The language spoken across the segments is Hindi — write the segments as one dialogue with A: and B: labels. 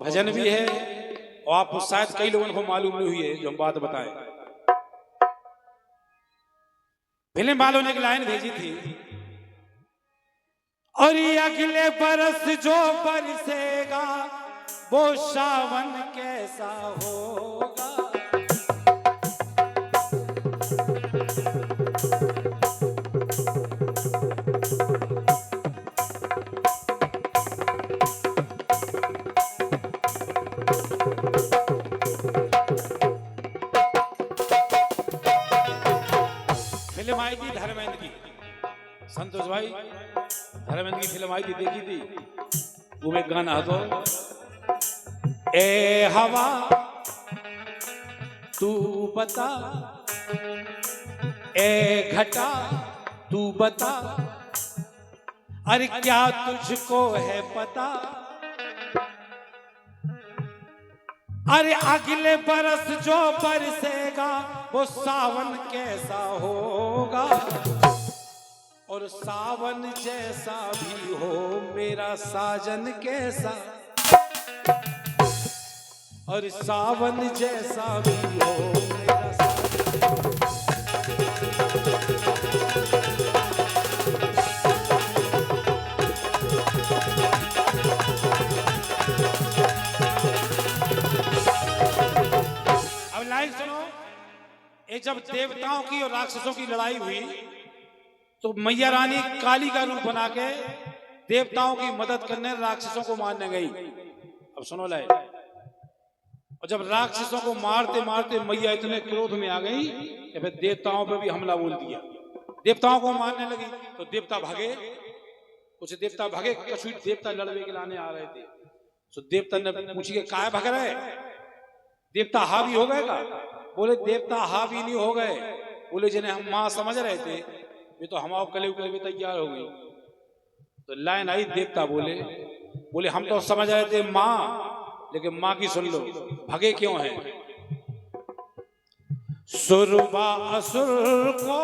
A: भजन भी है और आपको शायद कई लोगों को मालूम नहीं हुई है जो हम बात बताएं। फिल्म वालों ने एक लाइन भेजी थी, और ये अगले बरस जो बरसेगा वो सावन कैसा होगा। फिल्म आई थी धर्मेंद्र की, संतोष भाई धर्मेंद्र की फिल्म आई थी, देखी थी। वो एक गाना तो ए हवा तू बता, ए घटा तू बता, अरे क्या तुझको है पता, अरे अगले बरस जो बरसेगा वो सावन कैसा होगा। और सावन जैसा भी हो मेरा साजन कैसा, और सावन जैसा भी हो मेरा साजन। अब लाइन सुनो, ये जब देवताओं की और राक्षसों की लड़ाई हुई तो मैया रानी काली का रूप बना के देवताओं की मदद करने राक्षसों को मारने गई। अब सुनो लाए, और जब राक्षसों को मारते मारते मैया इतने क्रोध में आ गई कि फिर देवताओं पे भी हमला बोल दिया, देवताओं को मारने लगी। तो देवता भागे, कुछ देवता भागे, कुछ देवता लड़ने के लाने आ रहे थे। तो देवता ने पूछी कि काहे भाग रहे, देवता हावी हो गए का? बोले देवता हावी नहीं हो गए, बोले जिन्हें हम माँ समझ रहे थे ये तो हमारे कले उकले भी तैयार हो गई। तो लाइन आई, देवता बोले हम तो समझ रहे थे माँ, लेकिन माँ की सुन लो, भगे क्यों हैं? सुरबा असुर को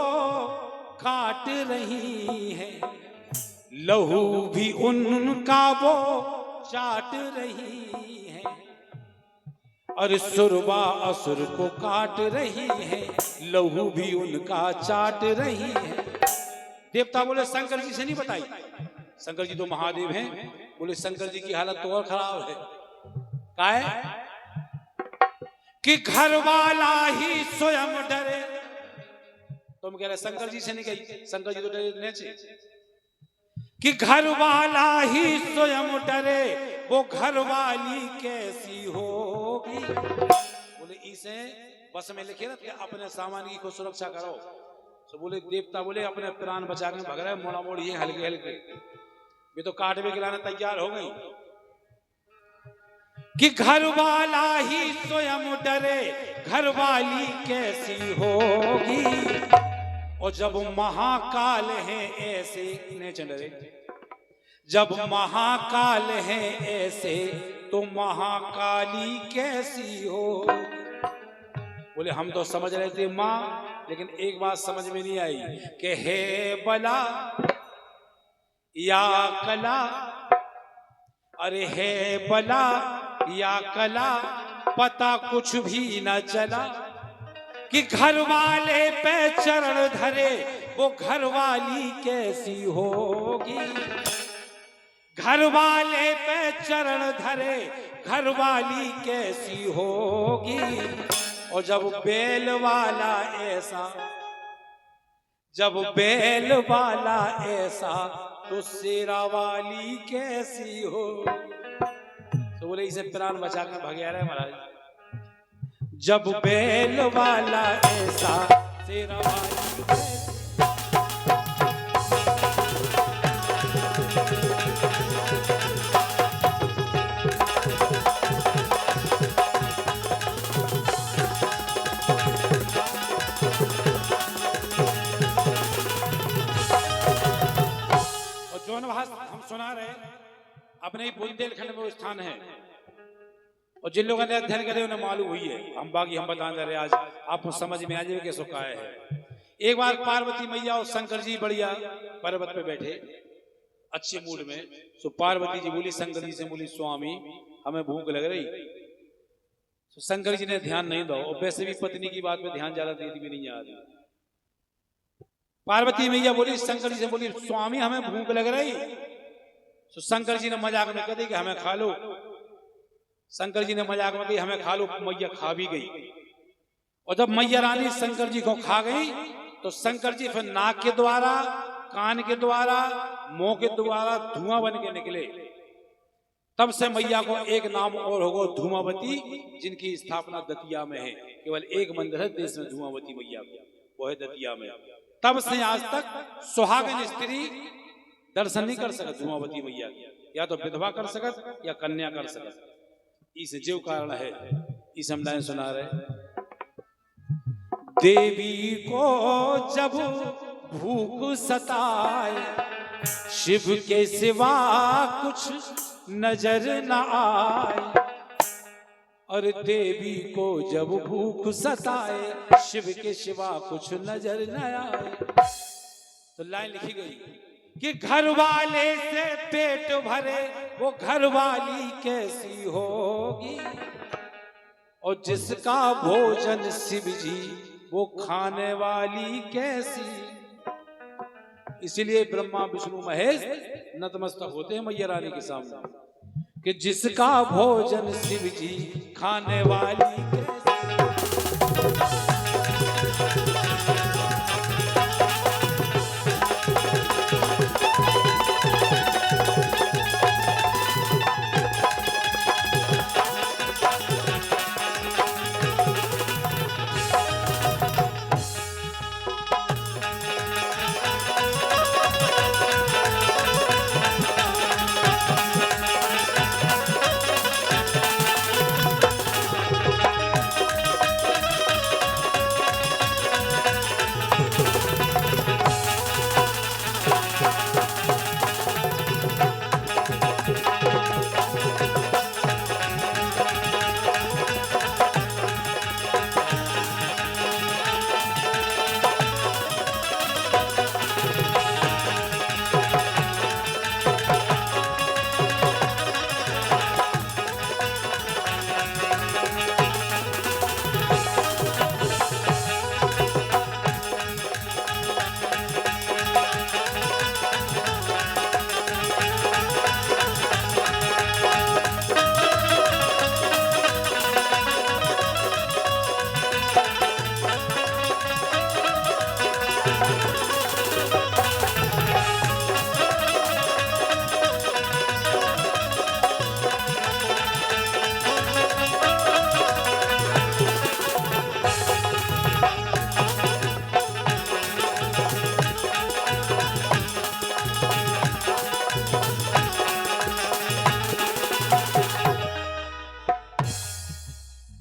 A: काट रही है, लहू भी उनका वो चाट रही है, और सुरबा असुर को काट रही है, लहू भी उनका चाट रही है। देवता बोले शंकर जी से नहीं बताई, शंकर जी तो महादेव हैं। बोले शंकर जी की हालत तो और खराब है, काहे कि घर वाला ही स्वयं डरे। तुम कह रहे शंकर जी से नहीं गई, शंकर जी तो डरे नीचे कि घर वाला ही स्वयं डरे वो घर वाली कैसी होगी। बोले इसे बस में लिखे ना कि अपने सामान की को सुरक्षा करो। तो बोले देवता बोले अपने प्राण बचा के भग रहे, मोड़ा मोड़ ये हल्के हल्के, ये तो काटवे के लाने तैयार हो गई कि घर वाला ही स्वयं डरे घर वाली कैसी होगी। और जब महाकाल है ऐसे नहीं डरे, जब महाकाल है ऐसे तो महाकाली कैसी हो। बोले हम तो समझ रहे थे माँ, लेकिन एक बात समझ में नहीं आई कि हे बला या कला, अरे हे बला या कला पता कुछ भी न चला कि घर वाले पे चरण धरे वो घर वाली कैसी होगी। घर वाले पे चरण धरे घर वाली कैसी होगी। और जब बैल वाला ऐसा, जब बैल वाला ऐसा तो शेरा वाली कैसी हो। तो बोले इसे प्राण बचा कर भागे आ रहे महाराज। जब बैल वाला ऐसा शेरा वाली कैसी। हम सुना रहे अपने ही बुंदेलखंड में वो स्थान है, और जिन लोगों ने अध्ययन करे उन्हें मालूम हुई है। हम बाकी हम बता रहे आज आपको समझ में आ जाए कि सुखा है। एक बार पार्वती मैया और शंकर जी बढ़िया पर्वत पे बैठे अच्छे मूड में। तो पार्वती जी बोली शंकर जी से, बोली स्वामी हमें भूख लग रही। तो शंकर जी ने ध्यान नहीं दो, और वैसे भी पत्नी की बात में ध्यान ज्यादा देती भी नहीं आती। पार्वती मैया बोली शंकर जी से, बोली स्वामी हमें भूख लग रही। तो शंकर जी ने मजाक में कह दी कि हमें खा लो। शंकर जी ने मजाक में कही हमें खा लो, मैया खा भी गई। और जब मैया रानी शंकर जी को खा गई तो शंकर जी फिर नाक के द्वारा, कान के द्वारा, मुंह के द्वारा धुआं बन के निकले। तब से मैया को एक नाम और होगा धूमावती, जिनकी स्थापना दतिया में है। केवल एक मंदिर है देश में धूमावती मैया को, वो है दतिया में। तब से आज तक सुहागन स्त्री दर्शन नहीं कर सकत धूमावती मैया, या तो विधवा कर सकत या कन्या कर सकत। इस जीव कारण है, इस हम सुना रहे। देवी को जब भूख सताए, शिव के सिवा कुछ नजर न आए। और देवी को जब भूख सताए, शिव के सिवा कुछ नजर न आए। तो लाइन लिखी गई कि घर वाले से पेट भरे वो घर वाली कैसी होगी, और जिसका भोजन शिव जी वो खाने वाली कैसी। इसीलिए ब्रह्मा विष्णु महेश नतमस्तक होते हैं मैया रानी के सामने कि जिसका भोजन शिव जी खाने वाली कैसी।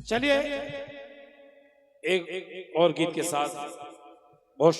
A: चलिए एक और गीत के साथ बहुत